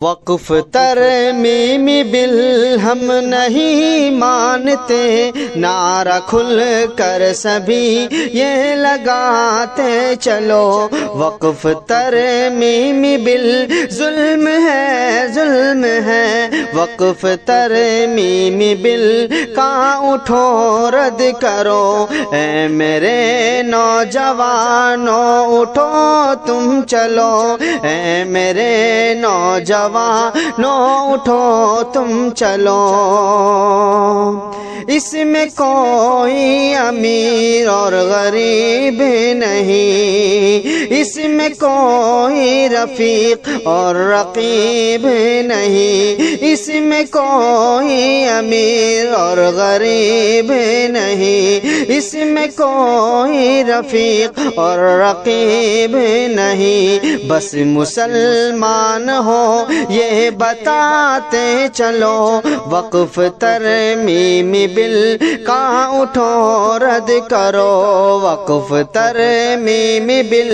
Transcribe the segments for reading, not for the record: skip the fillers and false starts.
وقف ترمیم بل ہم نہیں مانتے، نعرہ کھل کر سبھی یہ لگاتے چلو۔ وقف ترمیم بل ظلم ہے، ظلم ہے، وقف ترمیم بل کا اٹھو رد کرو۔ اے میرے نوجوانوں اٹھو تم چلو، اے میرے نوجوانوں اٹھو تم چلو۔ اس میں کوئی امیر اور غریب نہیں، اس میں کوئی رفیق اور رقیب نہیں، اس میں کوئی امیر اور غریب نہیں، اس میں کوئی رفیق اور رقیب نہیں۔ بس مسلمان ہو یہ بتاتے چلو، وقف ترمیم بل کا اٹھو رد کرو۔ وقف ترمیم بل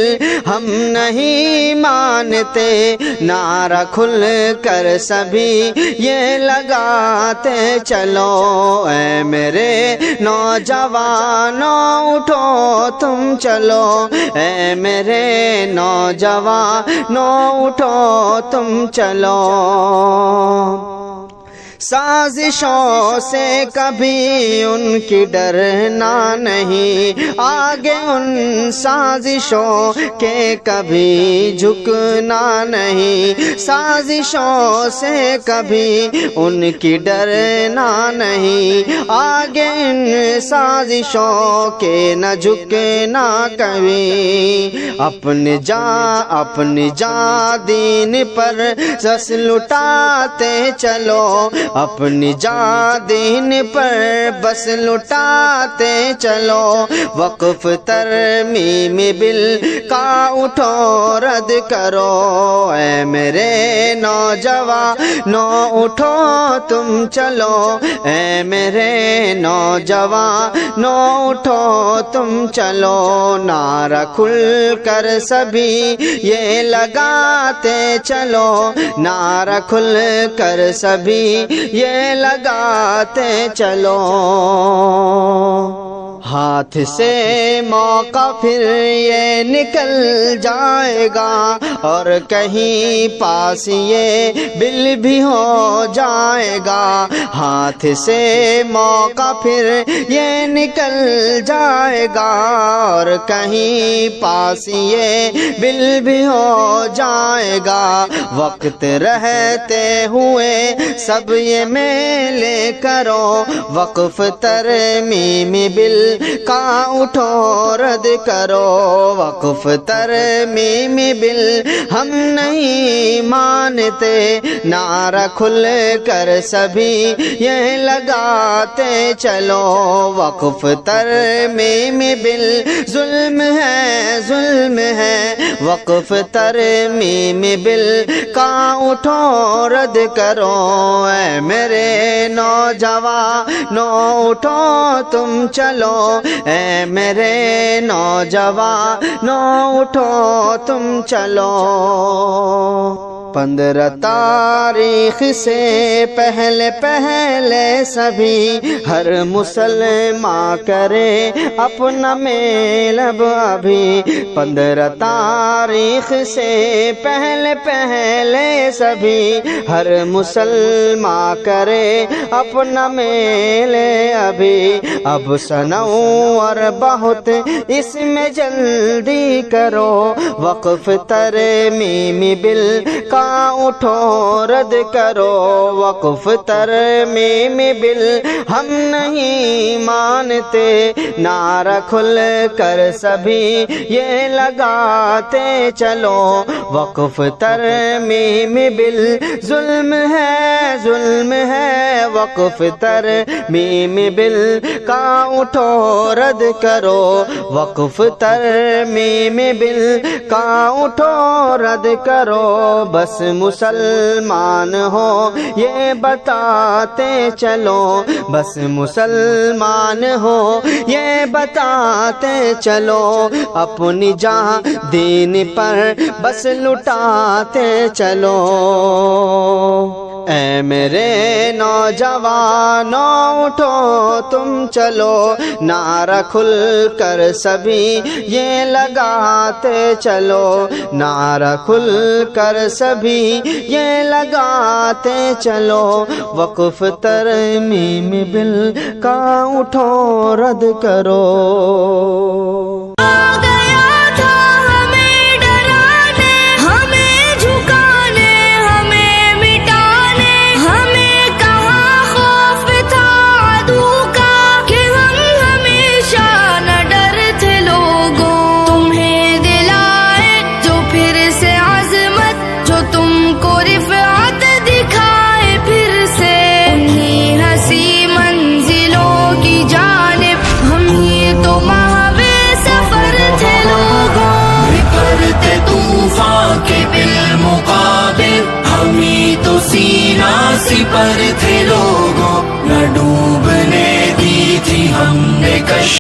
ہم نہیں مانتے، نعرہ کھل کر سبھی یہ لگاتے چلو۔ اے میرے نوجوانوں اٹھو تم چلو، اے میرے نوجوانوں اٹھو تم چلو۔ سازشوں سے کبھی ان کی ڈرنا نہیں، آگے ان سازشوں کے کبھی جھکنا نہیں، سازشوں سے کبھی ان کی ڈرنا نہیں، آگے ان سازشوں کے نہ جھکنا کبھی۔ اپنی جان دین پر سس لٹاتے چلو، اپنی جان دین پر بس لٹاتے چلو۔ وقف ترمیم بل کا اٹھو رد کرو، اے میرے نوجوانوں اٹھو تم چلو، اے میرے نوجوانوں اٹھو تم چلو۔ نعرہ کھل کر سبھی یہ لگاتے چلو، نعرہ کھل کر سبھی یہ لگاتے چلو۔ ہاتھ سے موقع پھر یہ نکل جائے گا، اور کہیں پاس یہ بل بھی ہو جائے گا۔ ہاتھ سے موقع پھر یہ نکل جائے گا، اور کہیں پاس یہ بل بھی ہو جائے گا۔ وقت رہتے ہوئے سب یہ میلے کرو، وقف ترمیم بل کا اٹھو رد کرو۔ وقف ترمیم بل ہم نہیں مانتے، نعرہ کھل کر سبھی یہ لگاتے چلو۔ وقف ترمیم بل ظلم ہے، ظلم ہے، وقف ترمیم بل کا اٹھو رد کرو۔ اے میرے نوجوانوں اٹھو تم چلو، اے میرے نوجوانوں اٹھو تم چلو۔ 15 تاریخ سے پہلے سبھی ہر مسلمان کرے اپنا میلب ابھی۔ 15 تاریخ سے پہلے سبھی ہر مسلمان کرے اپنا میلے ابھی۔ اب سنور بہت اس میں جلدی کرو، وقف ترمیم بل کا اٹھو رد کرو۔ وقف ترمیم بل ہم نہیں مانتے، نعرہ کھل کر سبھی یہ لگاتے چلو۔ وقف ترمیم بل ظلم ہے، ظلم ہے، وقف ترمیم بل کا اٹھو رد کرو۔ وقف ترمیم بل کا اٹھو رد کرو۔ بس بس مسلمان ہو یہ بتاتے چلو، بس مسلمان ہو یہ بتاتے چلو، اپنی جان دین پر بس لٹاتے چلو۔ اے میرے نوجوانوں اٹھو تم چلو، نعرہ کھل کر سبھی یہ لگاتے چلو، نعرہ کھل کر سبھی یہ لگاتے چلو، وقف ترمیم بل کا اٹھو رد کرو۔ سینہ سپر تھے لوگ